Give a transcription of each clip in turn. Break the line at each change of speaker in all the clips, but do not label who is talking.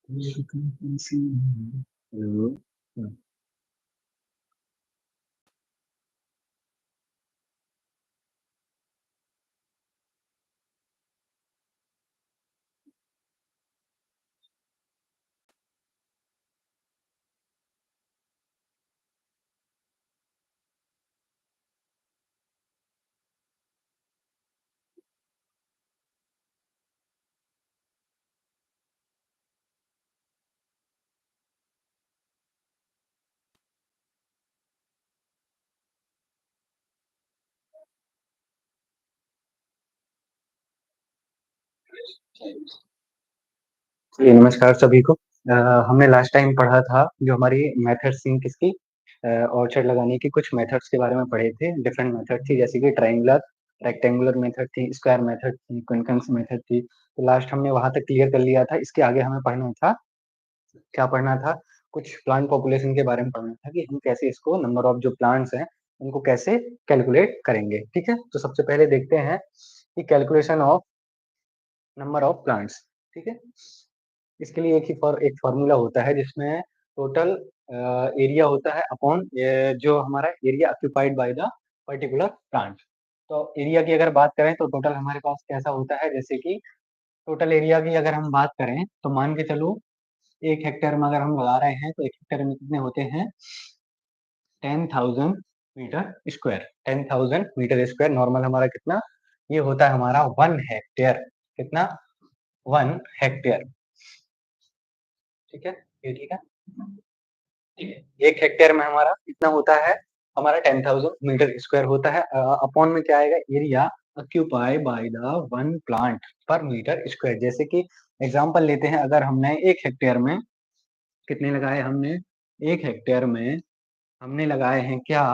Hello. जी, नमस्कार सभी को। हमने लास्ट टाइम पढ़ा था जो हमारी मेथड्स थी किसकी, ऑर्चर्ड लगाने की कुछ मेथड्स के बारे में पढ़े थे। डिफरेंट मेथड थी जैसे कि ट्रायंगुलर, रेक्टेंगुलर मेथड थी, स्क्वायर मेथड थी, क्विंकन्स मेथड थी। तो लास्ट हमने वहां तक क्लियर कर लिया था। इसके आगे हमें पढ़ना था, क्या पढ़ना था, कुछ प्लांट पॉपुलेशन के बारे में पढ़ना था कि हम कैसे इसको नंबर ऑफ जो प्लांट्स हैं उनको कैसे कैलकुलेट करेंगे। ठीक है, तो सबसे पहले देखते हैं कि calculation of number of plants. ठीक है, इसके लिए एक फॉर्मूला होता है जिसमें टोटल एरिया होता है अपॉन जो हमारा area occupied by the particular plant. तो एरिया की अगर बात करें तो टोटल हमारे पास कैसा होता है, जैसे कि टोटल एरिया की अगर हम बात करें तो मान के चलो 1 हेक्टेयर में अगर हम लगा रहे हैं तो 1 हेक्टेयर में कितने होते हैं, 10,000 meter square. 10,000 meter square normal हमारा कितना, ये होता है हमारा 1 हेक्टेयर। कितना, 1 हेक्टेयर। ठीक है, ये ठीक है। ठीक है, 1 हेक्टेयर में हमारा कितना होता है, हमारा 10,000 मीटर स्क्वायर होता है। अपॉन में क्या आएगा, area occupy by the one plant पर मीटर स्क्वायर। जैसे कि एग्जांपल लेते हैं, अगर हमने 1 हेक्टेयर में कितने लगाए, हमने 1 हेक्टेयर में हमने लगाए हैं क्या,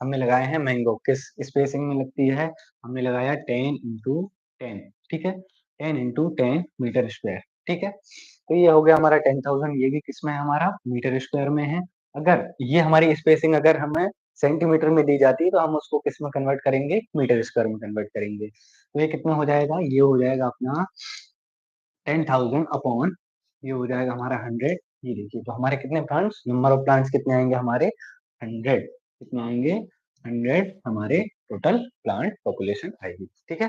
हमने लगाए हैं मैंगो। किस स्पेसिंग में लगती है, हमने लगाया 10 × 10। ठीक है, 10 × 10 मीटर स्क्वायर। ठीक है, तो ये हो गया हमारा 10,000। ये भी किस में है, हमारा मीटर स्क्वायर में है। अगर ये हमारी स्पेसिंग अगर हमें सेंटीमीटर में दी जाती है तो हम उसको किस में कन्वर्ट करेंगे, मीटर स्क्वायर में कन्वर्ट करेंगे। तो ये कितना हो जाएगा, ये हो जाएगा अपना 10,000 अपॉन, ये हो जाएगा हमारा 100। ये देखिए, तो हमारे कितने प्लांट्स, नंबर ऑफ प्लांट्स कितने आएंगे हमारे, 100। कितने आएंगे, 100 हमारे टोटल प्लांट पॉपुलेशन आएगी। ठीक है,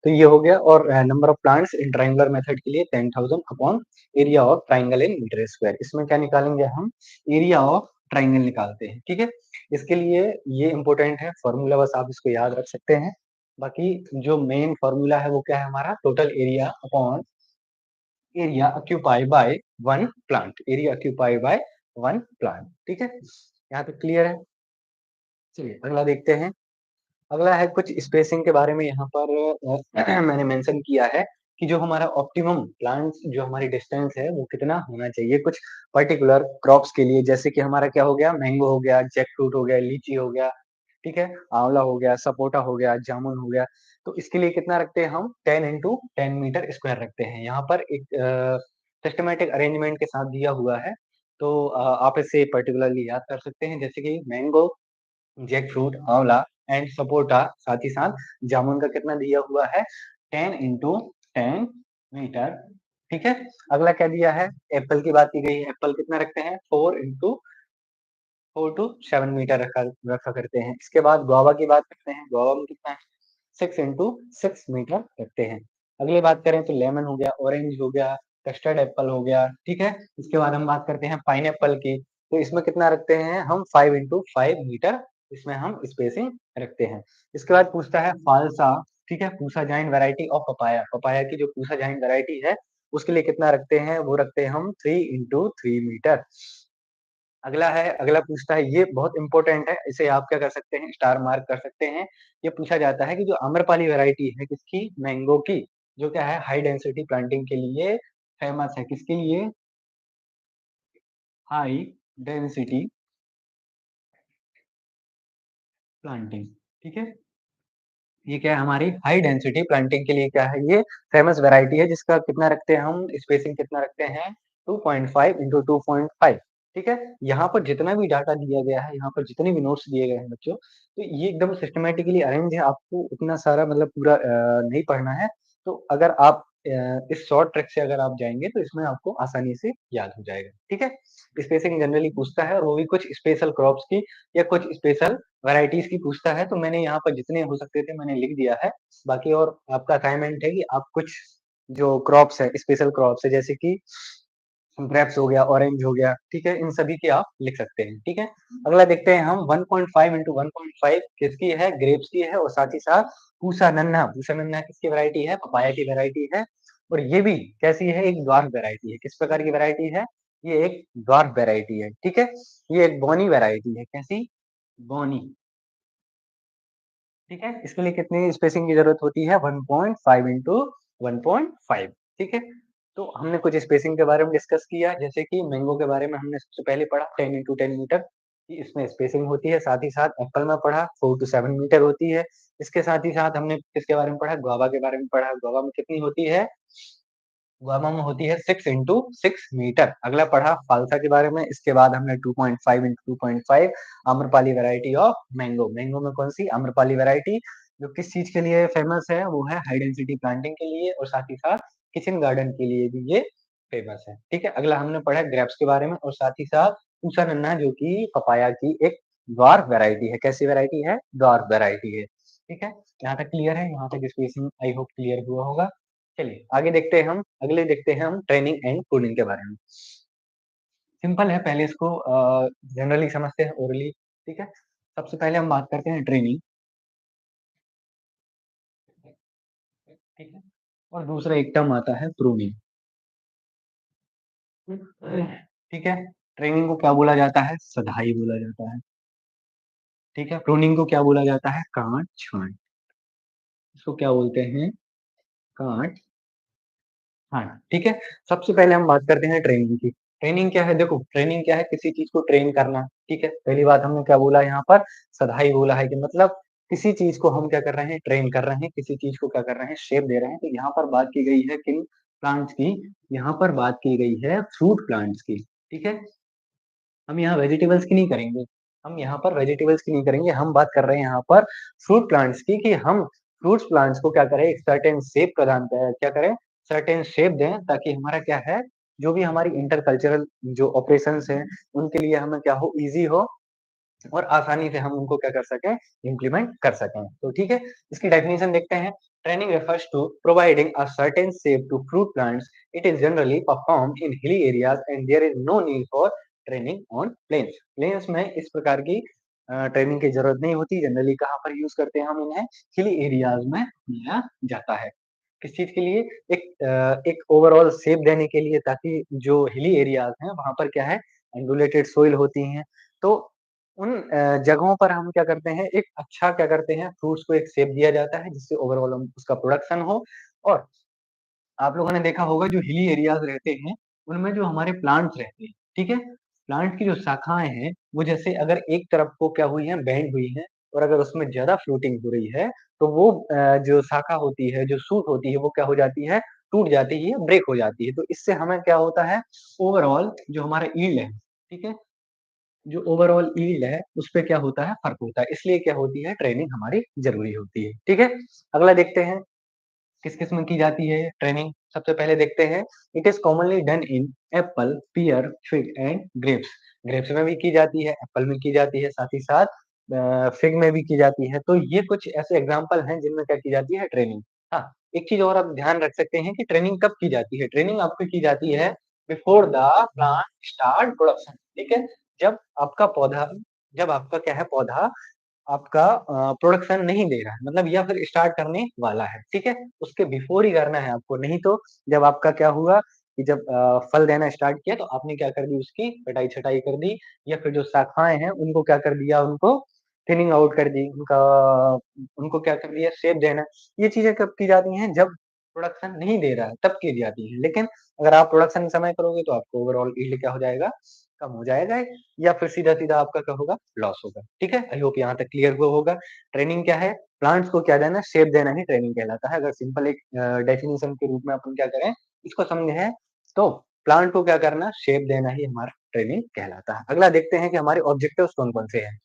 तो ये हो गया। और number of plants in triangular method के लिए 10,000 upon area of triangle in meter square. इसमें क्या निकालेंगे हम, एरिया ऑफ ट्रायंगल निकालते हैं। ठीक है, इसके लिए ये इंपॉर्टेंट है फॉर्मूला, बस आप इसको याद रख सकते हैं। बाकी जो मेन फॉर्मूला है वो क्या है हमारा, total area upon area occupy by one plant. Area occupy by one plant. ठीक है, यहाँ पे क्लियर है। चलिए अगला देखते हैं। अगला है कुछ स्पेसिंग के बारे में। यहाँ पर मैंने मेंशन किया है कि जो हमारा ऑप्टिमम प्लांट, जो हमारी डिस्टेंस है वो कितना होना चाहिए कुछ पर्टिकुलर क्रॉप्स के लिए। जैसे कि हमारा क्या हो गया, मैंगो हो गया, जैक फ्रूट हो गया, लीची हो गया, ठीक है, आंवला हो गया, सपोटा हो गया, जामुन हो गया। तो इसके लिए कितना रखते हैं हम, 10 × 10 मीटर स्क्वायर रखते हैं। यहाँ पर एक सिस्टमेटिक अरेंजमेंट के साथ दिया हुआ है, तो आप इसे पर्टिकुलरली याद कर सकते हैं। जैसे कि मैंगो, जैक फ्रूट, आंवला एंड सपोटा, साथ ही साथ जामुन का कितना दिया हुआ है, 10 × 10 मीटर। ठीक है, अगला क्या दिया है, एप्पल की बात की गई है। एप्पल कितना रखते हैं, 4 to 7 मीटर रखा करते हैं। इसके बाद गुआवा की बात करते हैं। गुआवा में कितना है, 6 × 6 मीटर रखते हैं। अगली बात करें तो लेमन हो गया, ऑरेंज हो गया, कस्टर्ड एप्पल हो गया। ठीक है, इसके बाद हम बात करते हैं पाइन एप्पल की। तो इसमें कितना रखते हैं हम, 5 × 5 मीटर इसमें हम स्पेसिंग रखते हैं। इसके बाद पूछता है फालसा, ठीक है, पूसा जाइन वैरायटी ऑफ पपाया। पपाया की जो पूसा जाइन वैरायटी है उसके लिए कितना रखते हैं, वो रखते हैं हम 3 × 3 मीटर। अगला है, अगला पूछता है, ये बहुत इंपॉर्टेंट है, इसे आप क्या कर सकते हैं, स्टार मार्क कर सकते हैं। ये पूछा जाता है कि जो आम्रपाली वैरायटी है किसकी, मैंगो की, जो क्या है हाई डेंसिटी प्लांटिंग के लिए फेमस है। किसके लिए, हाई डेंसिटी प्लांटिंग। ठीक है, ये क्या है, हमारी हाई डेंसिटी प्लांटिंग के लिए क्या है, ये फेमस वैरायटी है, जिसका कितना रखते हैं हम, स्पेसिंग कितना रखते हैं, 2.5 × 2.5। ठीक है, यहाँ पर जितना भी डाटा दिया गया है, यहाँ पर जितने भी नोट्स दिए गए हैं बच्चों, तो ये एकदम सिस्टमेटिकली अरेंज है। आपको उतना सारा मतलब पूरा नहीं पढ़ना है। तो अगर आप इस शॉर्ट ट्रिक से अगर आप जाएँगे तो इसमें आपको आसानी से याद हो जाएगा, ठीक है? स्पेसिंग जनरली पूछता है और वो भी कुछ स्पेशल क्रॉप्स की या कुछ स्पेशल वैराइटीज़ की पूछता है, तो मैंने यहाँ पर जितने हो सकते थे मैंने लिख दिया है। बाकी और आपका असाइनमेंट है कि आप कुछ जो क्रॉप्स है, स्पेशल क्रॉप्स है जैसे कि ग्रेप्स हो गया, ऑरेंज हो गया, ठीक है? इन सभी की आप लिख सकते हैं, ठीक है? अगला देखते हैं हम 1.5 इंटू 1.5 किसकी है? ग्रेप्स की है और साथ ही साथ पूसा नन्ना किसकी वैरायटी है? पपाया की वैरायटी है और ये भी कैसी है? एक ड्वार्फ वैरायटी है। किस प्रकार की वैरायटी है? ये एक ड्वार्फ वैरायटी है, ठीक है? ये एक बोनी वैरायटी है, कैसी? बोनी, ठीक है? इसके लिए कितनी स्पेसिंग की ज़रूरत होती है? 1.5 इंटू 1.5, ठीक है? तो हमने कुछ स्पेसिंग के बारे में डिस्कस किया, जैसे कि मैंगो के बारे में हमने सबसे पहले पढ़ा 10 इंटू 10 मीटर कि इसमें स्पेसिंग होती है, साथ ही साथ एप्पल में पढ़ा 4 टू 7 मीटर होती है। इसके साथ ही साथ हमने किसके बारे में पढ़ा? गुआवा के बारे में पढ़ा, गुआवा में कितनी होती है? गुआवा में होती है 6 इंटू 6 मीटर। अगला पढ़ा फालसा के बारे में, इसके बाद हमने 2.5 into 2.5 Amrapali variety of mango. Mango में कौन-सी? आम्रपाली वैरायटी जो किस चीज़ के लिए फेमस है? वो है हाई डेंसिटी प्लांटिंग के लिए और साथ ही साथ किचन गार्डन के लिए भी ये फेमस है, ठीक है? अगला हमने पढ़ा ग्रेप्स के बारे में और साथ ही साथ पूसा नन्ना जो कि पपाया की एक ड्वार्फ वैरायटी है। कैसी वैरायटी है? ड्वार्फ वैरायटी है, ठीक है? यहाँ तक क्लियर है? यहाँ तक स्पेसिंग आई होप क्लियर हुआ होगा। चलिए आगे देखते हैं हम अगले देखते हैं हम ट्रेनिंग एंड कोडिंग के बारे में। सिंपल है पहले इसको जनरली समझते हैं ओरली, ठीक है? सबसे पहले हम बात करते हैं ट्रेनिंग, ठीक है? और दूसरा एक टर्म आता है प्रूनिंग, ठीक है? ट्रेनिंग को क्या बोला जाता है? सधाई बोला जाता है, ठीक है? प्रूनिंग को क्या बोला जाता है? काट-छाँट। इसको क्या बोलते हैं? काट हाँ, ठीक है। सबसे पहले हम बात करते हैं ट्रेनिंग की। ट्रेनिंग क्या है? देखो, ट्रेनिंग क्या है? किसी चीज़ को ट्रेन करना, ठीक है? पहली बात हमने क्या बोला यहाँ पर? सधाई बोला है कि मतलब किसी चीज़ को हम क्या कर रहे हैं? ट्रेन कर रहे हैं, किसी चीज़ को क्या कर रहे हैं? शेप दे रहे हैं। तो यहाँ पर बात की गई है किन प्लांट्स की? यहाँ पर बात की गई है फ्रूट प्लांट्स की, ठीक है? हम यहाँ वेजिटेबल्स की नहीं करेंगे। हम यहाँ पर वेजिटेबल्स की नहीं करेंगे, हम बात कर रहे हैं यहाँ पर फ्रूट प्लांट्स की कि हम फ्रूट्स प्लांट्स को क्या करें, एक सर्टेन शेप प्रदान क्या करें, सर्टेन शेप दें ताकि हमारा क्या है, जो भी हमारी इंटरकल्चरल जो ऑपरेशंस हैं, उनके लिए हमें क्या हो, ईज़ी हो और आसानी से हम उनको क्या कर सकें, इम्प्लीमेंट कर सकें। तो ठीक है, इसकी डेफिनिशन देखते हैं। Training refers to providing a certain shape to fruit plants. It is generally performed in hilly areas and there is no need for training on plains. Plains में इस प्रकार की ट्रेनिंग की जरूरत नहीं होती। जनरली कहाँ पर यूज करते हैं हम इन्हें? हिली एरियाज में किया जाता है। किस चीज के लिए? एक ओवरऑल शेप देने के लिए ताकि जो हिली एरियाज हैं वहां पर क्या है, एंडुलेटेड सोइल होती हैं। तो उन जगहों पर हम क्या करते हैं, एक अच्छा क्या करते हैं, फ्रूट्स को एक शेप दिया जाता है जिससे ओवरऑल हम उसका प्रोडक्शन हो। और आप लोगों ने देखा होगा जो हिली एरियाज़ रहते हैं, उनमें जो हमारे प्लांट्स रहते हैं, ठीक है? प्लांट की जो शाखाएँ हैं, वो जैसे अगर एक तरफ को क्या हुई हैं, बेंड हुई हैं और अगर उसमें ज़्यादा फ्रूटिंग हो रही है, तो वो जो शाखा होती है, जो शूट होती है, वो क्या हो जाती है, टूट जाती है, ब्रेक हो जाती है। तो इससे हमें क्या होता है, ओवरऑल जो हमारा यील्ड है, ठीक है? जो ओवरऑल यील्ड है, उसपे क्या होता है, फ़र्क होता है। इसलिए क्या होती है, ट्रेनिंग हमारी ज़रूरी होती है, ठीक है? अगला देखते हैं किस-किस में की जाती है ट्रेनिंग? सबसे पहले देखते हैं, it is commonly done in Apple, peer, fig and grapes. Grapes में भी की जाती है, एप्पल में की जाती है, साथ ही साथ फिग में भी की जाती है। तो ये कुछ ऐसे एग्ज़ाम्पल हैं जिनमें क्या की जाती है ट्रेनिंग। हाँ, एक चीज़ और आप ध्यान रख सकते हैं कि ट्रेनिंग कब की जाती है? ट्रेनिंग आपकी की जाती है before the plant start production, ठीक है? जब आपका पौधा जब आपका क्या है पौधा आपका प्रोडक्शन नहीं दे रहा है मतलब या फिर स्टार्ट करने वाला है, ठीक है? उसके बिफोर ही करना है आपको, नहीं तो जब आपका क्या हुआ कि जब फल देना स्टार्ट किया तो आपने क्या कर दी उसकी कटाई-छँटाई कर दी या फिर जो शाखाएँ हैं उनको क्या कर दिया उनको थिनिंग आउट कर दी, उनको क्या कर दिया शेप देना। ये चीज़ें कब की जाती हैं जब प्रोडक्शन नहीं दे रहा है तब की जाती हैं। लेकिन अगर आप प्रोडक्शन समय करोगे तो आपको ओवरऑल यील्ड क्या हो जाएगा? कम हो जाएगा या फिर सीधा-सीधा आपका क्या होगा? लॉस होगा। ठीक है? आई होप यहाँ तक क्लियर हुआ होगा। ट्रेनिंग क्या है? प्लांट्स को क्या देना? शेप देना ही ट्रेनिंग कहलाता है। अगर सिंपल एक डेफिनिशन के रूप में अपन क्या करें, इसको समझें तो प्लांट को क्या करना? शेप देना ही हमारा ट्रेनिंग कहलाता है। अगला देखते हैं कि हमारे ऑब्जेक्टिव्स कौन-कौन से हैं।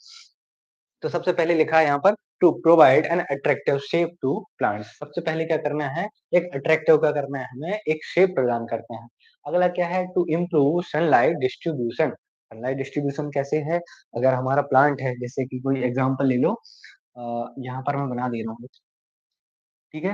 तो सबसे पहले लिखा है यहाँ पर to provide an attractive shape to plants. सबसे पहले क्या करना है, एक अट्रैक्टिव क्या करना है, हमें एक शेप प्रदान करते हैं। अगला क्या है, to improve sunlight distribution. Sunlight distribution कैसे है, अगर हमारा प्लांट है, जैसे कि कोई एग्जांपल ले लो, यहाँ पर मैं बना दे रहा हूँ, ठीक है?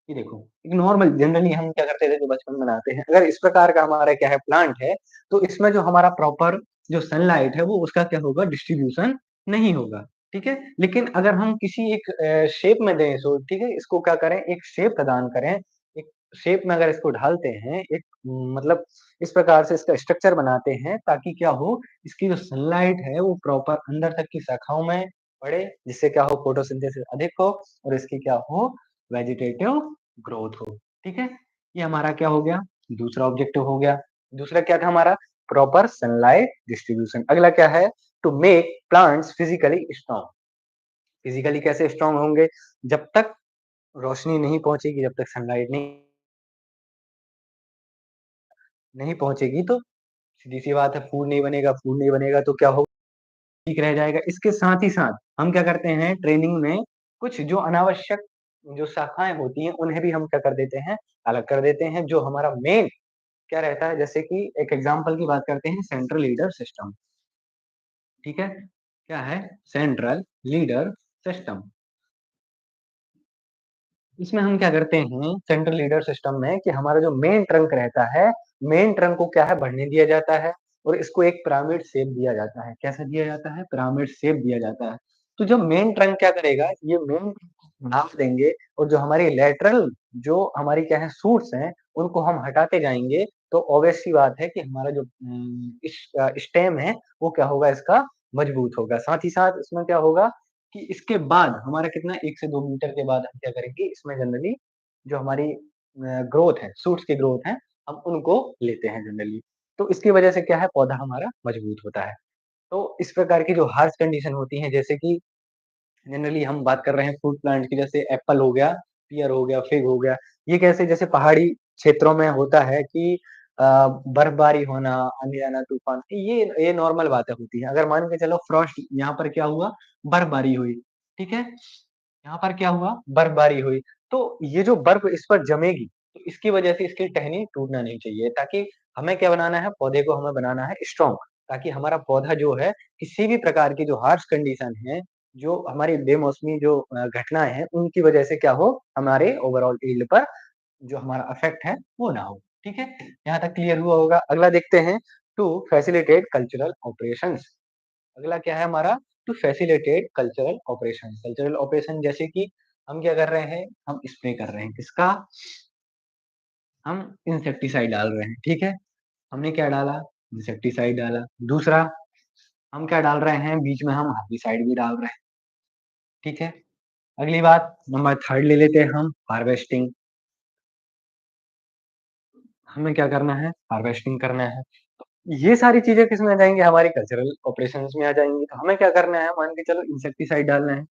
ये देखो, एक नॉर्मल जनरली हम क्या करते थे जो बचपन में बनाते हैं, अगर इस प्रकार का हमारा क्या है प्लांट है, तो इसमें जो हमारा प्रॉपर जो सनलाइट है वो उसका क्या होगा, डिस्ट्रीब्यूशन नहीं होगा, ठीक है? लेकिन अगर हम किसी एक शेप में दें इसको, ठीक है? इसको क्या करें, एक शेप प्रदान करें, एक शेप में अगर इसको ढालते हैं, एक मतलब इस प्रकार से इसका स्ट्रक्चर बनाते हैं ताकि क्या हो, इसकी जो सनलाइट है वो प्रॉपर अंदर तक की शाखाओं में पड़े, जिससे क्या हो, फोटोसिंथेसिस अधिक हो और इसकी क्या हो, वेजिटेटिव ग्रोथ हो, ठीक है? ये हमारा क्या हो गया, दूसरा ऑब्जेक्टिव हो गया। दूसरा क्या था हमारा, प्रॉपर सनलाइट डिस्ट्रीब्यूशन। अगला क्या है, to make plants physically strong. Physically कैसे स्ट्रॉन्ग होंगे, जब तक रोशनी नहीं पहुंचेगी, जब तक सनलाइट नहीं पहुंचेगी, तो सीधी सी बात है, फूड नहीं बनेगा, फूड नहीं बनेगा तो क्या होगा, ठीक रह जाएगा। इसके साथ ही साथ हम क्या करते हैं, ट्रेनिंग में कुछ जो अनावश्यक जो शाखाएँ होती हैं, उन्हें भी हम क्या कर देते हैं, अलग कर देते हैं। जो हमारा मेन क्या रहता है, जैसे कि एक एग्ज़ाम्पल की बात करते हैं, सेंट्रल लीडर सिस्टम, ठीक है? क्या है? Central leader system. इसमें हम क्या करते हैं, सेंट्रल लीडर सिस्टम में कि हमारा जो मेन ट्रंक रहता है, मेन ट्रंक को क्या है, बढ़ने दिया जाता है और इसको एक पिरामिड शेप दिया जाता है। कैसा दिया जाता है? पिरामिड शेप दिया जाता है। तो जो मेन ट्रंक क्या करेगा, ये मेन नाप देंगे और जो हमारी लैटरल जो हमारी क्या है शूट्स हैं, उनको हम हटाते जाएँगे, तो ऑब्वियस सी बात है कि हमारा जो स्टेम है, वो क्या होगा, इसका मजबूत होगा। साथ ही साथ इसमें क्या होगा कि इसके बाद हमारा कितना 1 से 2 मीटर के बाद हम क्या करेंगे, इसमें जनरली जो हमारी ग्रोथ है, शूट्स की ग्रोथ है, हम उनको लेते हैं जनरली। तो इसकी वजह से क्या है, पौधा हमारा मजबूत होता है। तो इस प्रकार की जो हार्श कंडीशन होती हैं, जैसे कि जनरली हम बात कर रहे हैं फ्रूट प्लांट की, जैसे एप्पल हो गया, पीयर हो गया, फिग हो गया, ये कैसे, जैसे पहाड़ी क्षेत्रों में होता है कि बर्फबारी होना, आंधी आना, तूफान, ये नॉर्मल बातें होती हैं। अगर मान के चलो फ्रॉस्ट, यहाँ पर क्या हुआ, बर्फबारी हुई, ठीक है? यहाँ पर क्या हुआ, बर्फबारी हुई, तो ये जो बर्फ इस पर जमेगी, तो इसकी वजह से इसकी टहनी टूटना नहीं चाहिए, ताकि हमें क्या बनाना है, पौधे को हमें बनाना है स्ट्रॉन्ग, ताकि हमारा पौधा जो है, किसी भी प्रकार की जो हार्श कंडीशन है, जो हमारी बेमौसमी जो घटनाएँ हैं, उनकी वजह से क्या हो, हमारे ओवरऑल यील्ड पर जो हमारा इफेक्ट है, वो ना हो, ठीक है? यहाँ तक क्लियर हुआ होगा। अगला देखते हैं, टू फैसिलिटेट कल्चरल ऑपरेशंस। अगला क्या है हमारा, to facilitate cultural operation. Cultural operation जैसे कि हम क्या कर रहे हैं, हम स्प्रे कर रहे हैं, किसका, हम इंसेक्टिसाइड डाल रहे हैं, ठीक है? हमने क्या डाला, इंसेक्टिसाइड डाला। दूसरा, हम क्या डाल रहे हैं, बीच में हम हर्बिसाइड भी डाल रहे हैं, ठीक है? अगली बात, नंबर 3 ले लेते हैं हम, हार्वेस्टिंग। हमें क्या करना है, हार्वेस्टिंग करना है। ये सारी चीज़ें किसमें आ जाएँगी, हमारी कल्चरल ऑपरेशंस में आ जाएँगी। तो हमें क्या करना है, मान के चलो इंसेक्टिसाइड डालना है।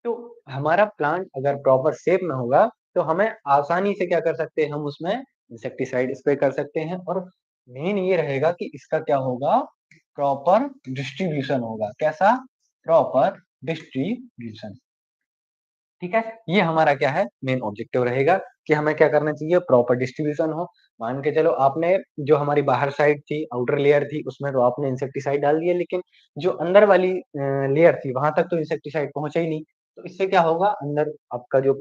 तो हमारा प्लांट अगर प्रॉपर शेप में होगा, तो हमें आसानी से क्या कर सकते हैं, हम उसमें इंसेक्टिसाइड स्प्रे कर सकते हैं और मेन ये रहेगा कि इसका क्या होगा, प्रॉपर डिस्ट्रीब्यूशन होगा। कैसा? Proper distribution. ठीक है? ये हमारा क्या है, मेन ऑब्जेक्टिव रहेगा कि हमें क्या करना चाहिए, प्रॉपर डिस्ट्रीब्यूशन हो। मान के चलो आपने जो हमारी बाहर साइड थी, आउटर लेयर थी, उसमें तो आपने इंसेक्टिसाइड डाल दिया, लेकिन जो अंदर वाली लेयर थी, वहाँ तक तो इंसेक्टिसाइड पहुँचा ही नहीं। तो इससे क्या होगा, अंदर आपका जो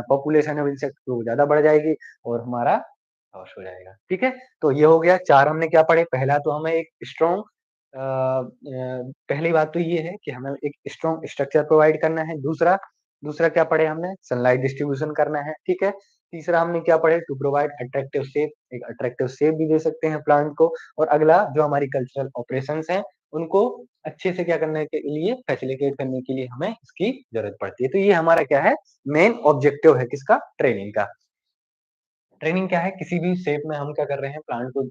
पॉपुलेशन है वो इंसेक्ट वो ज़्यादा बढ़ जाएगी और हमारा लॉस हो जाएगा। ठीक है? तो ये हो गया, 4 हमने क्या पढ़े, पहला तो हमें एक स्ट्रॉन्ग पहली बात तो ये है कि हमें एक स्ट्रॉन्ग स्ट्रक्चर प्रोवाइड करना है। दूसरा दूसरा क्या पढ़े हमने, सनलाइट डिस्ट्रीब्यूशन करना है, ठीक है? तीसरा हमने क्या पढ़े, टू प्रोवाइड अट्रैक्टिव शेप, एक अट्रैक्टिव शेप भी दे सकते हैं प्लांट को। और अगला जो हमारी कल्चरल ऑपरेशंस हैं, उनको अच्छे से क्या करने के लिए, फैसिलिटेट करने के लिए हमें इसकी ज़रूरत पड़ती है। तो ये हमारा क्या है, मेन ऑब्जेक्टिव है किसका, ट्रेनिंग का। ट्रेनिंग क्या है, किसी भी शेप में हम क्या कर रहे हैं, प्लांट को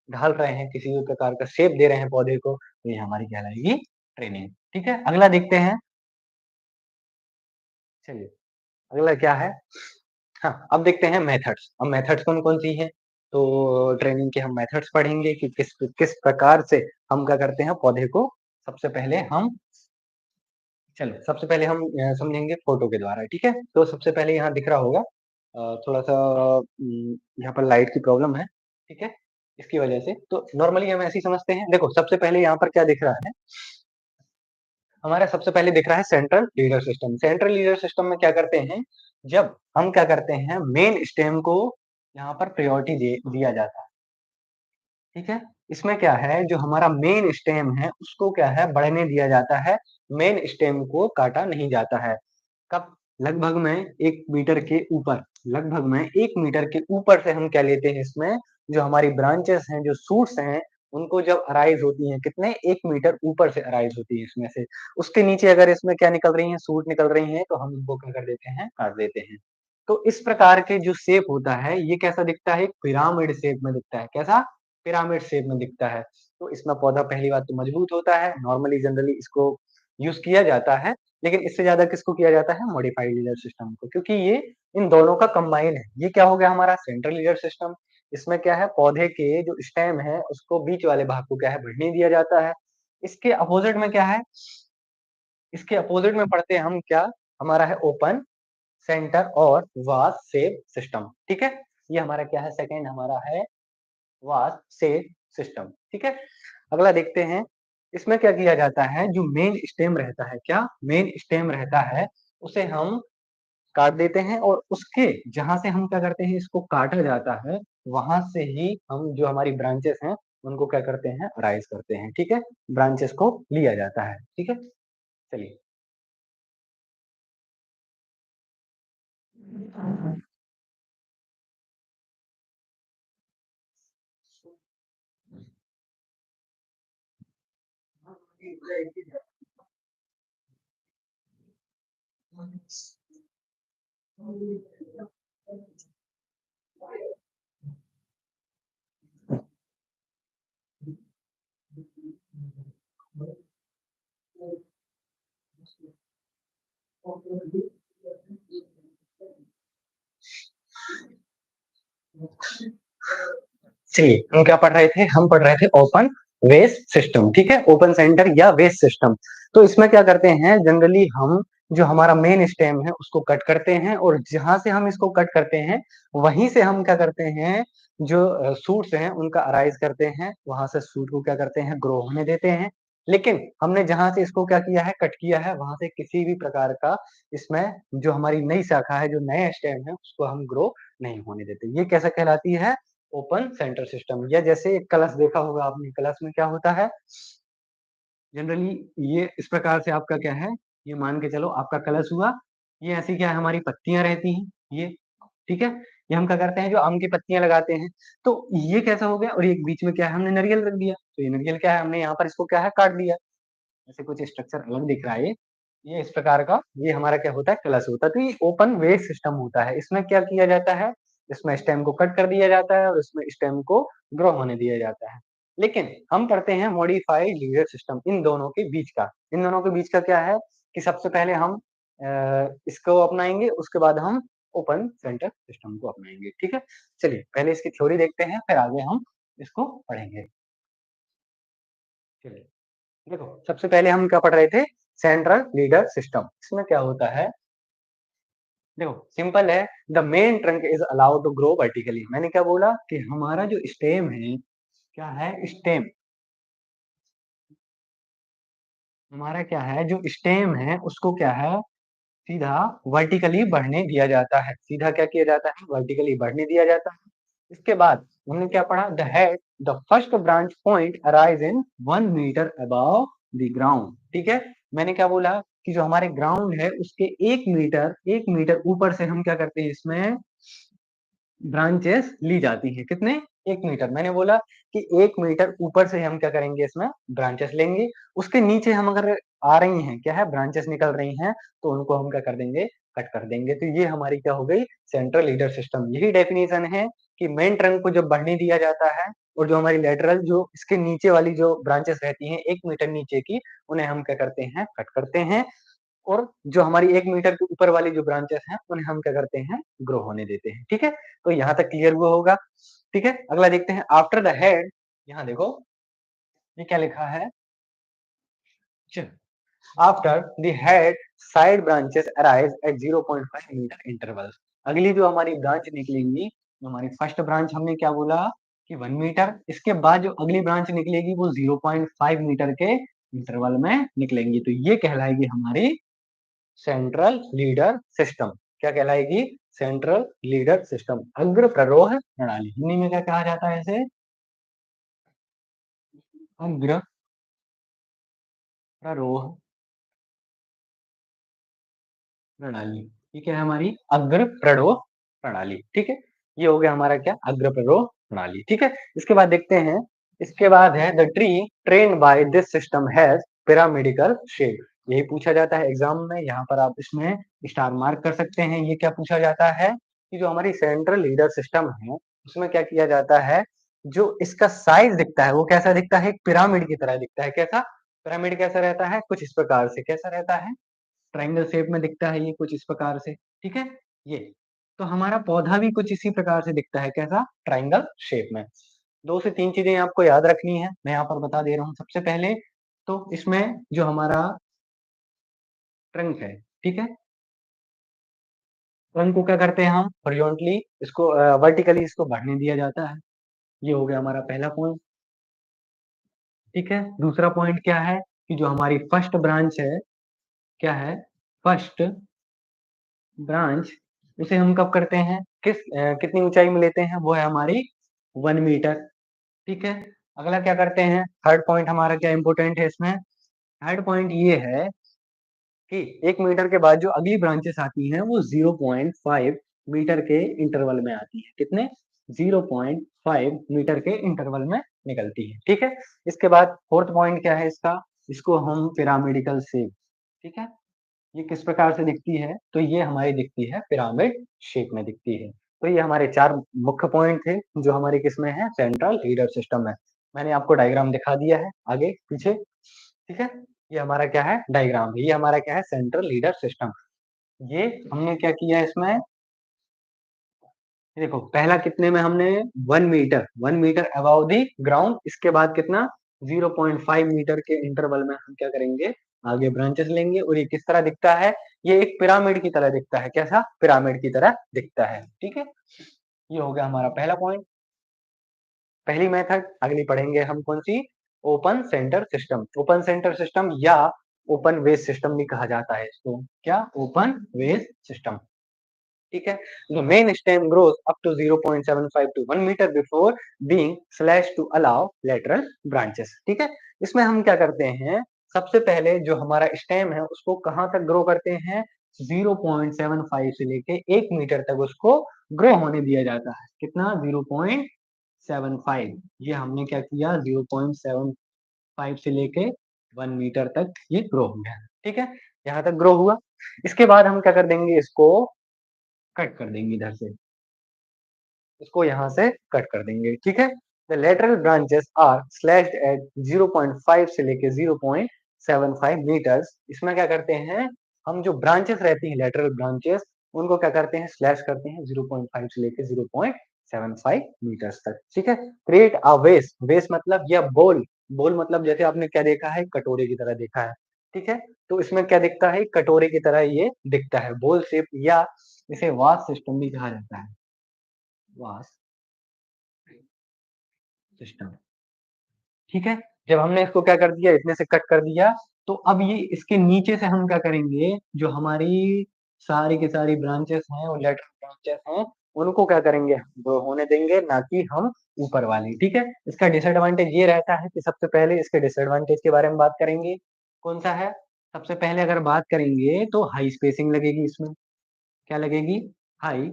ढाल रहे हैं, किसी भी प्रकार का शेप दे रहे हैं पौधे को, तो ये हमारी कहलाएगी ट्रेनिंग, ठीक है? अगला देखते हैं, चलिए अगला क्या है, हाँ, अब देखते हैं मेथड्स। अब मेथड्स कौन-कौन सी हैं? तो ट्रेनिंग के हम मेथड्स पढ़ेंगे कि किस प्रकार से हम क्या करते हैं, पौधे को सबसे पहले हम चलो सबसे पहले हम समझेंगे फोटो के द्वारा, ठीक है? तो सबसे पहले यहाँ दिख रहा होगा थोड़ा-सा यहाँ पर लाइट की प्रॉब्लम है, ठीक है? इसकी वजह से, तो नॉर्मली हम ऐसे ही समझते हैं। देखो सबसे पहले यहाँ पर क्या दिख रहा है, हमारा सबसे पहले दिख रहा है central leader system. Central leader system में क्या करते हैं, जब हम क्या करते हैं मेन स्टेम को यहाँ पर प्रायोरिटी दे दिया जाता है, ठीक है? इसमें क्या है जो हमारा मेन स्टेम है उसको क्या है बढ़ने दिया जाता है, मेन स्टेम को काटा नहीं जाता है। कब? लगभग में 1 मीटर के ऊपर, लगभग में 1 मीटर के ऊपर से हम क्या लेते हैं इसमें, जो हमारी ब्रांचेस हैं, जो शूट्स हैं, उनको जब अराइज़ होती हैं, कितने 1 मीटर ऊपर से अराइज़ होती है इसमें से। उसके नीचे अगर इसमें क्या निकल रही हैं, शूट निकल रही हैं, तो हम उनको क्या कर देते हैं, काट देते हैं। तो इस प्रकार के जो शेप होता है, ये कैसा दिखता है, एक पिरामिड शेप में दिखता है। कैसा? पिरामिड शेप में दिखता है। तो इसमें पौधा पहली बात तो मजबूत होता है, नॉर्मली जनरली इसको यूज़ किया जाता है। लेकिन इससे ज़्यादा किसको किया जाता है मॉडिफाइड लीडर सिस्टम को, क्योंकि ये इन दोनों का कंबाइन है। ये क्या हो गया हमारा सेंट्रल लीडर सिस्टम। इसमें क्या है पौधे के जो स्टेम है उसको बीच वाले भाग को क्या है बढ़ने दिया जाता है। इसके अपोजिट में क्या है, इसके अपोजिट में पढ़ते हैं हम क्या, हमारा है ओपन सेंटर और वास्ट सेव सिस्टम, ठीक है? ये हमारा क्या है सेकंड हमारा है वास्ट सेव सिस्टम, ठीक है? अगला देखते हैं, इसमें क्या किया जाता है जो मेन स्टेम रहता है, क्या मेन स्टेम रहता है उसे हम काट देते हैं और उसके जहाँ से हम क्या करते हैं इसको काटा जाता है, वहाँ से ही हम जो हमारी ब्रांचेस हैं उनको क्या करते हैं राइज़ करते हैं, ठीक है? ब्रांचेस को लिया जाता है, ठीक है? चलिए। चलिए, हम क्या पढ़ रहे थे? हम पढ़ रहे थे ओपन वेस्ट सिस्टम, ठीक है? ओपन सेंटर या वेस्ट सिस्टम। तो इसमें क्या करते हैं जनरली हम जो हमारा मेन स्टेम है उसको कट करते हैं और जहाँ से हम इसको कट करते हैं, वहीं से हम क्या करते हैं जो शूट्स हैं उनका अराइज़ करते हैं, वहाँ से शूट को क्या करते हैं ग्रो होने देते हैं। लेकिन हमने जहाँ से इसको क्या किया है कट किया है, वहाँ से किसी भी प्रकार का इसमें जो हमारी नई शाखा है, जो नया स्टेम है उसको हम ग्रो नहीं होने देते। ये कैसा कहलाती है? Open centre system. या जैसे एक कलश देखा होगा आपने, कलश में क्या होता है जनरली, ये इस प्रकार से आपका क्या है, ये मान के चलो आपका कलश हुआ, ये ऐसी क्या है हमारी पत्तियाँ रहती हैं, ये, ठीक है? ये हम क्या करते हैं जो आम की पत्तियाँ लगाते हैं, तो ये कैसा हो गया और एक बीच में क्या है हमने नारियल रख दिया, तो ये नारियल क्या है हमने यहाँ पर इसको क्या है काट दिया। ऐसे कुछ स्ट्रक्चर अलग दिख रहा है ये इस प्रकार का ये हमारा क्या होता है कलश होता है। तो ये ओपन वेस्ट सिस्टम होता है। इसमें क्या किया जाता है, इसमें स्टेम को कट कर दिया जाता है और इसमें स्टेम को ग्रो होने दिया जाता है। लेकिन हम पढ़ते हैं मॉडिफाइड लीनियर सिस्टम इन दोनों के बीच का। इन दोनों के बीच का क्या है कि सबसे पहले हम इसको अपनाएँगे, उसके बाद हम ओपन सेंटर सिस्टम को अपनाएँगे, ठीक है? चलिए पहले इसकी थ्योरी देखते हैं, फिर आगे हम इसको पढ़ेंगे। चलिए। देखो, सबसे पहले हम क्या पढ़ रहे थे? Central leader system. इसमें क्या होता है? देखो, सिंपल है, the main trunk is allowed to grow vertically. मैंने क्या बोला कि हमारा जो स्टेम है, क्या है? स्टेम, हमारा क्या है जो स्टेम है उसको क्या है सीधा वर्टिकली बढ़ने दिया जाता है। सीधा क्या किया जाता है? वर्टिकली बढ़ने दिया जाता है। इसके बाद हमने क्या पढ़ा? The first branch point arise in 1 meter above the ground, ठीक है? मैंने क्या बोला कि जो हमारे ग्राउंड है उसके 1 मीटर ऊपर से हम क्या करते हैं इसमें ब्रांचेस ली जाती हैं। कितने? 1 मीटर। मैंने बोला कि 1 मीटर ऊपर से हम क्या करेंगे इसमें ब्रांचेस लेंगे। उसके नीचे हम अगर आ रही हैं, क्या है ब्रांचेस निकल रही हैं, तो उनको हम क्या कर देंगे? कट कर देंगे। तो ये हमारी क्या हो गई? Central leader system. यही डेफिनिशन है कि मेन ट्रंक को जब बढ़ने दिया जाता है और जो हमारी लेटरल जो इसके नीचे वाली जो ब्रांचेस रहती हैं 1 मीटर नीचे की, उन्हें हम क्या करते हैं? कट करते हैं। और जो हमारी 1 मीटर के ऊपर वाली जो ब्रांचेस हैं, उन्हें हम क्या करते हैं? ग्रो होने देते हैं, ठीक है? तो यहाँ तक क्लियर हुआ होगा, ठीक है? अगला देखते हैं आफ्टर द हेड, यहाँ देखो, ये क्या लिखा है? च after the head side branches arise at 0.5 meter intervals. अगली जो हमारी ब्रांच निकलेंगी, हमारी फर्स्ट ब्रांच हमने क्या बोला कि 1 मीटर, इसके बाद जो अगली ब्रांच निकलेगी वो 0.5 मीटर के इंटरवल में निकलेंगी, तो ये कहलाएगी हमारी सेंट्रल लीडर सिस्टम। क्या कहलाएगी? सेंट्रल लीडर सिस्टम, अग्र प्ररोह प्रणाली। हिंदी में क्या कहा जाता है इसे? अग्र प्ररोह प्रणाली। ठीक है, हमारी अग्र प्ररोह प्रणाली। ठीक है, ये हो गया हमारा क्या? अग्र प्ररोह प्रणाली। ठीक है, इसके बाद देखते हैं, इसके बाद है the tree train by this system has pyramidical shape. यही पूछा जाता है एग्जाम में, यहाँ पर आप इसमें स्टार मार्क कर सकते हैं। ये क्या पूछा जाता है कि जो हमारी सेंट्रल लीडर सिस्टम है उसमें क्या किया जाता है, जो इसका साइज दिखता है वो कैसा दिखता है? एक पिरामिड की तरह दिखता है। कैसा? पिरामिड कैसा रहता है? कुछ इस प्रकार से। कैसा रहता है? ट्रायंगल शेप में दिखता है ये कुछ इस प्रकार से। ठीक है, ये तो हमारा पौधा भी कुछ इसी प्रकार से दिखता है। कैसा? ट्रायंगल शेप में। 2 से 3 चीजें आपको याद रखनी है, मैं यहाँ पर बता दे रहा हूँ। सबसे पहले तो इसमें जो हमारा ट्रंक है, ठीक है, ट्रंक को क्या करते हैं हम? हॉरिजॉन्टली इसको वर्टिकली इसको बढ़ने दिया जाता है। ये हो गया हमारा पहला पॉइंट। ठीक है, दूसरा पॉइंट क्या है कि जो हमारी फर्स्ट ब्रांच है, क्या है? फर्स्ट ब्रांच, उसे हम कब करते हैं? कितनी ऊंचाई में लेते हैं? वो है हमारी 1 मीटर। ठीक है, अगला क्या करते हैं? थर्ड पॉइंट हमारा क्या इंपॉर्टेंट है इसमें? थर्ड पॉइंट ये है कि 1 मीटर के बाद जो अगली ब्रांचेस आती हैं वो 0.5 मीटर के इंटरवल में आती है। कितने? 0.5 मीटर के इंटरवल में निकलती है। ठीक है, इसके बाद फोर्थ पॉइंट क्या है इसका? इसको हम पिरामिडिकल शेप। ठीक है, ये किस प्रकार से दिखती है? तो ये हमारी दिखती है पिरामिड शेप में दिखती है। तो ये हमारे 4 मुख्य पॉइंट थे जो हमारे किसमें है? सेंट्रल लीडर सिस्टम में। मैंने आपको डायग्राम दिखा दिया है आगे पीछे। ठीक है, ये हमारा क्या है? डायग्राम। ये हमारा क्या है? Central leader system. ये हमने क्या किया इसमें? देखो पहला कितने में हमने? 1 meter, 1 meter above the ground. इसके बाद कितना? 0.5 मीटर के इंटरवल में हम क्या करेंगे? आगे ब्रांचेस लेंगे। और ये किस तरह दिखता है? ये एक पिरामिड की तरह दिखता है। कैसा? पिरामिड की तरह दिखता है। ठीक है, ये हो गया हमारा पहला पॉइंट, पहली मेथड। अगली पढ़ेंगे हम कौन सी? Open centre system. Open centre system या ओपन वेज सिस्टम भी कहा जाता है इसको। क्या? Open vase system. ठीक है, the main stem grows up to 0.75 to 1 meter before being slashed to allow lateral branches। ठीक है, इसमें हम क्या करते हैं? सबसे पहले जो हमारा स्टेम है उसको कहाँ तक ग्रो करते हैं? 0.75 से लेके 1 मीटर तक उसको ग्रो होने दिया जाता है। कितना? 0.75। ये हमने क्या किया? 0.75 से लेके 1 मीटर तक ये ग्रो हो गया। ठीक है, यहाँ तक ग्रो हुआ। इसके बाद हम क्या कर देंगे? इसको कट कर देंगे इधर से, इसको यहाँ से कट कर देंगे। ठीक है, the lateral branches are slashed at 0.5 से लेके 0.75 मीटर्स। इसमें क्या करते हैं हम? जो ब्रांचेस रहती हैं लेटरल ब्रांचेस, उनको क्या करते हैं? स्लैश करते हैं 0.5 से लेके 0.75 मीटर्स तक। ठीक है, क्रिएट अ वेस। वेस मतलब या बोल। बोल मतलब जैसे आपने क्या देखा है? कटोरे की तरह देखा है। ठीक है, तो इसमें क्या दिखता है? कटोरे की तरह ये दिखता है, बोल शेप, या इसे वास सिस्टम भी कहा जाता है। वास सिस्टम। ठीक है, जब हमने इसको क्या कर दिया? इतने से कट कर दिया, तो अब ये इसके नीचे से हम क्या करेंगे? जो हमारी सारी की सारी ब्रांचेस हैं और लेटरल ब्रांचेस हैं, उनको क्या करेंगे? वो होने देंगे, ना कि हम ऊपर वाली। ठीक है, इसका डिसएडवांटेज ये रहता है कि सबसे पहले इसके डिसएडवांटेज के बारे में बात करेंगे। कौन सा है? सबसे पहले अगर बात करेंगे तो हाई स्पेसिंग लगेगी इसमें। क्या लगेगी? High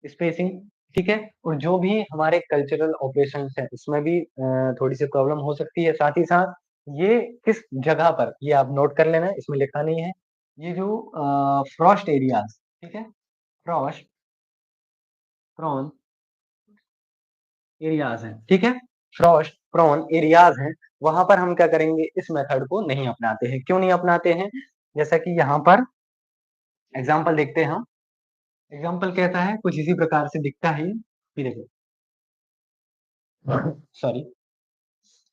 spacing. ठीक है, और जो भी हमारे कल्चरल ऑपरेशंस है उसमें भी थोड़ी सी प्रॉब्लम हो सकती है। साथ ही साथ ये किस जगह पर, ये आप नोट कर लेना, इसमें लिखा नहीं है। ये जो फ्रॉस्ट एरियाज, ठीक है, फ्रॉस्ट प्रोन एरियाज हैं, ठीक है, फ्रॉस्ट प्रोन एरियाज हैं, वहां पर हम क्या करेंगे? इस मेथड को नहीं अपनाते हैं। क्यों नहीं अपनाते हैं? जैसा कि यहाँ पर एग्जाम्पल देखते हैं हम। एग्जाम्पल कहता है कुछ इसी प्रकार से दिखता है। ये देखो, सॉरी,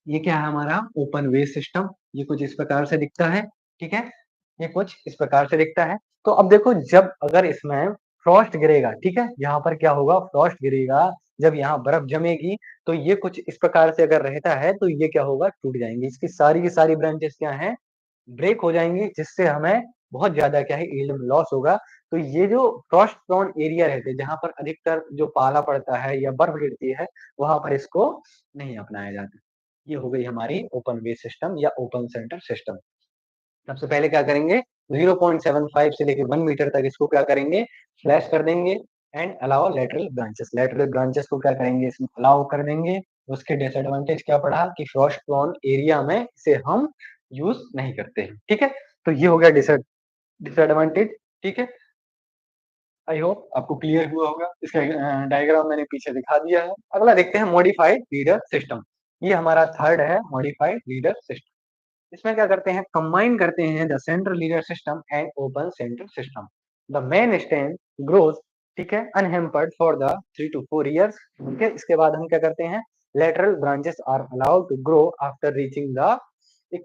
ये क्या है हमारा? Open vase system. ये कुछ इस प्रकार से दिखता है, ठीक है? ये कुछ इस प्रकार से दिखता है। तो अब देखो जब अगर इसमें फ्रॉस्ट गिरेगा, ठीक है? यहाँ पर क्या होगा फ्रॉस्ट गिरेगा, जब यहाँ बर्फ जमेगी, तो ये कुछ इस प्रकार से अगर रहता है, तो ये क्या होगा टूट जाएँगी। इसकी सारी की सारी ब्रांचेस क्या हैं ब्रेक हो जाएँगी, जिससे हमें बहुत ज़्यादा क्या है यील्ड में लॉस होगा। तो ये जो फ्रॉस्ट प्रोन एरिया रहते हैं, जहाँ पर अधिकतर जो पाला पड़ता है या बर्फ गिरती है, वहाँ पर इसको नहीं अपनाया जाता। ये हो गई हमारी ओपन वे सिस्टम या ओपन सेंटर सिस्टम। सबसे पहले क्या करेंगे 0.75 से लेके 1 मीटर तक इसको क्या करेंगे स्लैश कर देंगे and allow lateral branches. Lateral branches को क्या करेंगे इसमें अलाउ कर देंगे। उसके डिसएडवांटेज क्या पड़ा कि फ्रॉस्ट प्रोन एरिया में इसे हम यूज़ नहीं करते हैं, ठीक है? तो ये हो गया डिसएडवांटेज, ठीक है? आई होप आपको क्लियर हुआ होगा। इसका डायग्राम मैंने पीछे दिखा दिया है। अगला देखते हैं मॉडिफाइड लीडर सिस्टम। ये हमारा थर्ड है मॉडिफाइड लीडर सिस्टम। इसमें क्या करते हैं कंबाइन करते हैं the central leader system and open centre system. The main stem growth, ठीक है, unhampered for the 3 to 4 years। Okay, इसके बाद हम क्या करते हैं lateral branches are allowed to grow after reaching the एक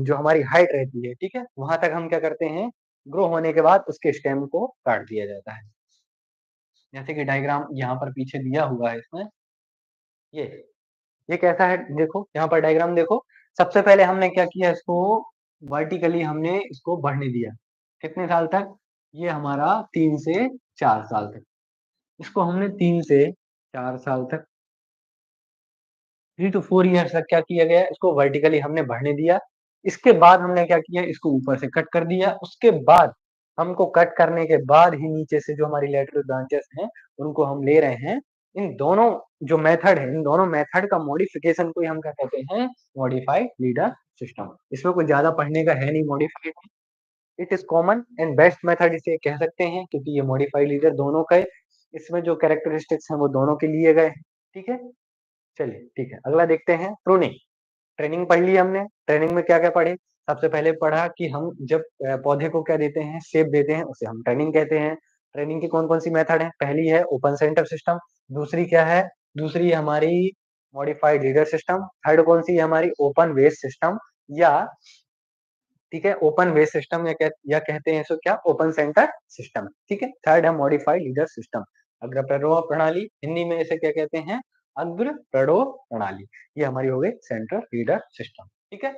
जो हमारी हाइट रहती है, ठीक है, वहां तक हम क्या करते हैं ग्रो होने के बाद उसके स्टेम को काट दिया जाता है। जैसे कि डायग्राम यहाँ पर पीछे दिया हुआ है इसमें, ये ये कैसा है देखो, यहाँ पर डायग्राम देखो। सबसे पहले हमने क्या किया इसको वर्टिकली हमने इसको बढ़ने दिया। कितने साल तक? ये हमारा 3 से 4 साल तक। इसको हमने 3 से 4 साल तक 3 to 4 ईयर्स तक क्या किया गया इसको वर्टिकली हमने बढ़ने दिया। इसके बाद हमने क्या किया इसको ऊपर से कट कर दिया। उसके बाद हमको कट करने के बाद ही नीचे से जो हमारी लेटरल ब्रांचेस हैं उनको हम ले रहे हैं। इन दोनों जो मेथड है इन दोनों मेथड का मॉडिफिकेशन को ही हम क्या कहते हैं मॉडिफाइड लीडर सिस्टम। इसमें कुछ ज्यादा पढ़ने का है नहीं modified. It is common and best method इसे कह सकते हैं क्योंकि ये मॉडिफाइड लीडर दोनों का इसमें जो कैरेक्टरिस्टिक्स हैं वो दोनों के लिए गए हैं, ठीक है। चलिए ठीक है, अगला देखते हैं प्रूनिंग। ट्रेनिंग पढ़ ली हमने। ट्रेनिंग में क्या-क्या पढ़े? सबसे पहले पढ़ा कि हम जब पौधे को क्या देते हैं शेप देते हैं उसे हम ट्रेनिंग कहते हैं। ट्रेनिंग की कौन-कौन सी मेथड है? पहली है ओपन सेंटर सिस्टम, दूसरी क्या है? दूसरी हमारी मॉडिफाइड लीडर सिस्टम, थर्ड कौन सी है हमारी ओपन वेस्ट सिस्टम या ठीक है ओपन वेस्ट सिस्टम या कहते हैं इसको क्या ओपन सेंटर सिस्टम, ठीक है। थर्ड है मॉडिफाइड लीडर सिस्टम। अग्रप्ररोह प्रणाली, हिंदी में इसे क्या कहते हैं अग्रप्ररोह प्रणाली। ये हमारी हो गई सेंट्रल लीडर सिस्टम, ठीक है।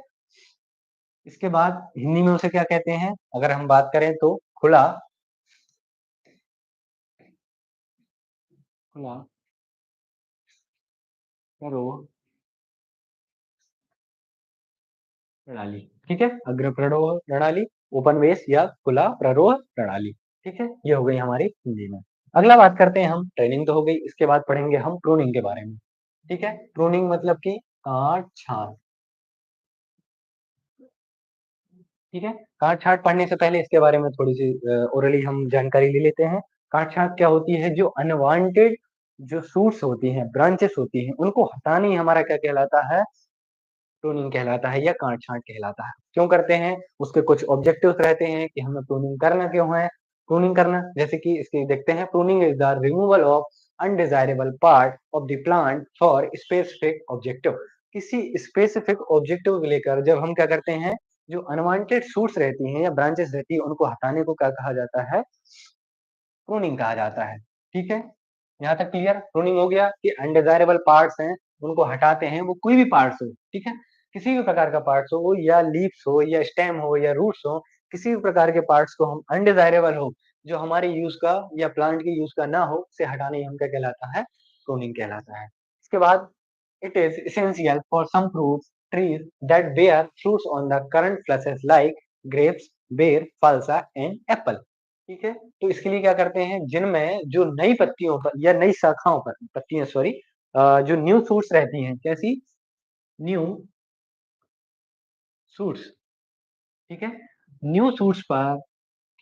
इसके बाद हिंदी में उसे क्या कहते हैं अगर हम बात करें तो खुला खुला प्ररोह प्रणाली, ठीक है। अग्रप्ररोह प्रणाली, ओपन वेस या खुला प्ररोह प्रणाली, ठीक है। ये हो गई हमारी हिंदी में। अगला बात करते हैं हम ट्रेनिंग तो हो गई, इसके बाद पढ़ेंगे हम प्रूनिंग के बारे में, ठीक है। प्रूनिंग मतलब कि काट छांट, ठीक है। काट छांट पढ़ने से पहले इसके बारे में थोड़ी सी ओरली हम जानकारी ले लेते हैं। काट छांट क्या होती है? जो अनवांटेड जो शूट्स होती हैं ब्रांचेस होती हैं उनको हटाना ही हमारा क्या कहलाता है प्रूनिंग कहलाता है या काट-छाँट कहलाता है। क्यों करते हैं? उसके कुछ ऑब्जेक्टिव्स रहते हैं कि हमें प्रूनिंग करना क्यों है? प्रूनिंग करना जैसे कि इसकी देखते हैं pruning is the removal of undesirable part of the plant for specific objective. किसी स्पेसिफिक ऑब्जेक्टिव को लेकर जब हम क्या करते हैं, जो अनवांटेड शूट्स रहती हैं या ब्रांचेस रहती हैं उनको हटाने को क्या कहा जाता है? प्रूनिंग कहा जाता है, ठीक है? यहाँ तक क्लियर? प्रूनिंग हो गया कि अनडिजायरेबल पार्ट्स हैं, उनको हटाते हैं, वो कोई भी पार्ट्स हो, ठीक है? किसी भी प्रकार का पार्ट्स हो, वो या लीव्स हो या स्टेम हो या रूट्स हो, किसी भी प्रकार के पार्ट्स को हम अनडिजायरेबल हो, जो हमारे यूज़ का या प्लांट के यूज़ का ना हो, उसे हटाने ही हम क्या कहलाता है? प्रूनिंग कहलाता है। इसके बाद it is essential for some fruits trees that bear fruits on the current flushes like grapes, bear, falsa and apple, ठीक है। तो इसके लिए क्या करते हैं जिनमें जो नई पत्तियों पर या नई शाखाओं पर पत्तियां सॉरी जो न्यू शूट्स रहती हैं कैसी न्यू शूट्स, ठीक है। न्यू शूट्स पर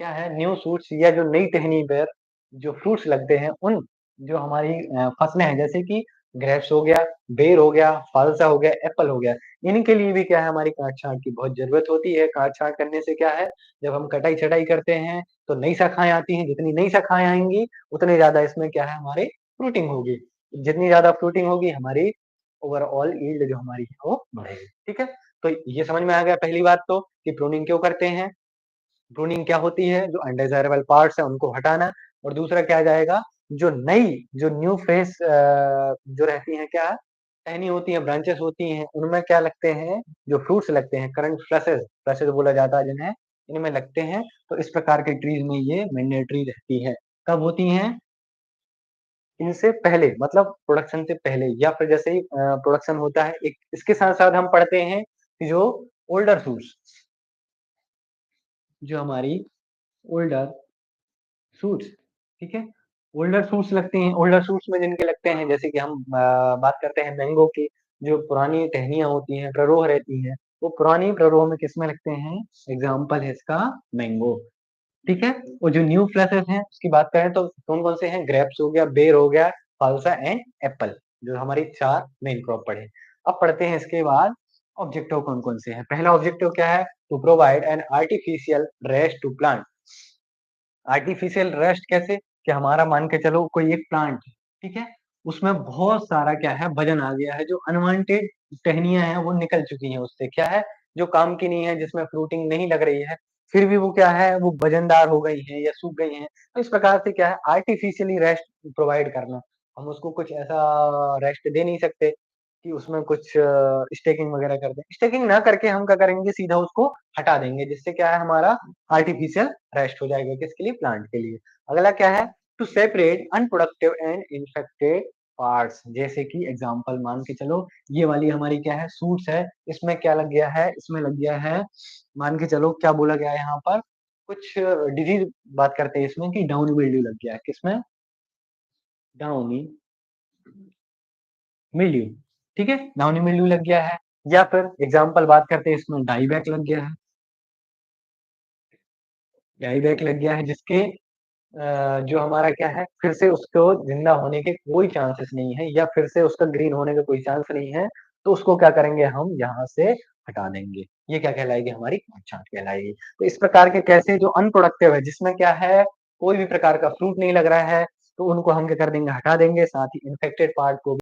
क्या है न्यू शूट्स या जो नई टहनी पर जो फ्रूट्स लगते हैं उन जो हमारी फसलें हैं जैसे कि ग्रेप्स हो गया, बेर हो गया, फालसा हो गया, एप्पल हो गया, इनके लिए भी क्या है हमारी काट-छाँट की बहुत ज़रूरत होती है। काट-छाँट करने से क्या है जब हम कटाई-छँटाई करते हैं तो नई शाखाएँ आती हैं, जितनी नई शाखाएँ आएँगी उतने ज़्यादा इसमें क्या है हमारी फ्रूटिंग होगी। जितनी ज़्यादा फ्रूटिंग होगी हमारी ओवरऑल यील्ड जो हमारी है वो बढ़ेगी, ठीक है। तो ये समझ में आ गया पहली बात तो कि प्रूनिंग क्यों करते हैं। प्रूनिंग क्या होती है, जो अनडिजायरेबल पार्ट्स हैं उनको हटाना, और दूसरा क्या आ जाएगा, जो नई जो न्यू फ्रेश जो रहती हैं क्या टहनी होती हैं, ब्रांचेस होती हैं, उनमें क्या लगते हैं, जो फ्रूट्स लगते हैं, करंट फ्लशेस फ्लशेस बोला जाता है जिन्हें, इनमें लगते हैं। तो इस प्रकार के ट्रीज में ये मैंडेटरी रहती है। कब होती हैं? इनसे पहले, मतलब प्रोडक्शन से पहले, या फिर जैसे ही प्रोडक्शन होता है, एक इसके साथ-साथ हम पढ़ते हैं कि जो ओल्डर शूट्स, जो हमारी ओल्डर शूट्स, ठीक है? ओल्डर शूट्स लगते हैं, ओल्डर शूट्स में जिनके लगते हैं, जैसे कि हम बात करते हैं मैंगो की, जो पुरानी टहनियाँ होती हैं, प्ररोह रहती हैं, वो पुरानी प्ररोह में किसमें लगते हैं? एग्ज़ाम्पल है इसका मैंगो, ठीक है? और जो न्यू फ्लेशेस हैं, उसकी बात करें तो कौन-कौन से हैं? ग्रेप्स हो गया, बेर हो गया, फाल्सा एंड एप्पल, जो हमारी 4 मेन क्रॉप पढ़े। अब पढ़ते हैं इसके बाद ऑब्जेक्टिव कौन-कौन से हैं। पहला ऑब्जेक्टिव क्या है? To provide an artificial rest to plant. Artificial rest कैसे? कि हमारा मान के चलो कोई एक प्लांट है, ठीक है? उसमें बहुत सारा क्या है, वजन आ गया है, जो अनवांटेड टहनियाँ हैं वो निकल चुकी हैं उससे, क्या है, जो काम की नहीं है, जिसमें फ्रूटिंग नहीं लग रही है, फिर भी वो क्या है, वो वजनदार हो गई हैं या सूख गई हैं। तो इस प्रकार से क्या है, आर्टिफिशियली रेस्ट प्रोवाइड करना। हम उसको कुछ ऐसा रेस्ट दे नहीं सकते कि उसमें कुछ स्टेकिंग वगैरह कर दें। स्टेकिंग ना करके हम क्या करेंगे, सीधा उसको हटा देंगे, जिससे क्या है, हमारा आर्टिफिशियल रेस्ट हो जाएगा, किसके लिए? प्लांट के लिए। अगला क्या है? To separate unproductive and infected parts, जैसे कि एग्जांपल मान के चलो, ये वाली हमारी क्या है, सूट्स है, इसमें क्या लग गया है, इसमें लग गया है, मान के चलो क्या बोला गया है यहाँ पर, कुछ डिजीज बात करते हैं इसमें कि डाउनी मिल्ड्यू लग गया है, किसमें? डाउनी मिल्ड्यू, ठीक है? डाउनी मिल्ड्यू लग गया है, या फिर एग्जांपल बात करते हैं इसमें डाईबैक लग गया है, डाईबैक लग गया है, जिसके जो हमारा क्या है, फिर से उसको ज़िंदा होने के कोई चांसेस नहीं है, या फिर से उसका ग्रीन होने का कोई चांस नहीं है, तो उसको क्या करेंगे हम, यहाँ से हटा देंगे। ये क्या कहलाएगी, हमारी छाँट कहलाएगी। तो इस प्रकार के कैसे जो अनप्रोडक्टिव है, जिसमें क्या है, कोई भी प्रकार का फ्रूट नहीं लग रहा है, तो उनको हम क्या कर देंगे, हटा देंगे, साथ ही इन्फेक्टेड पार्ट को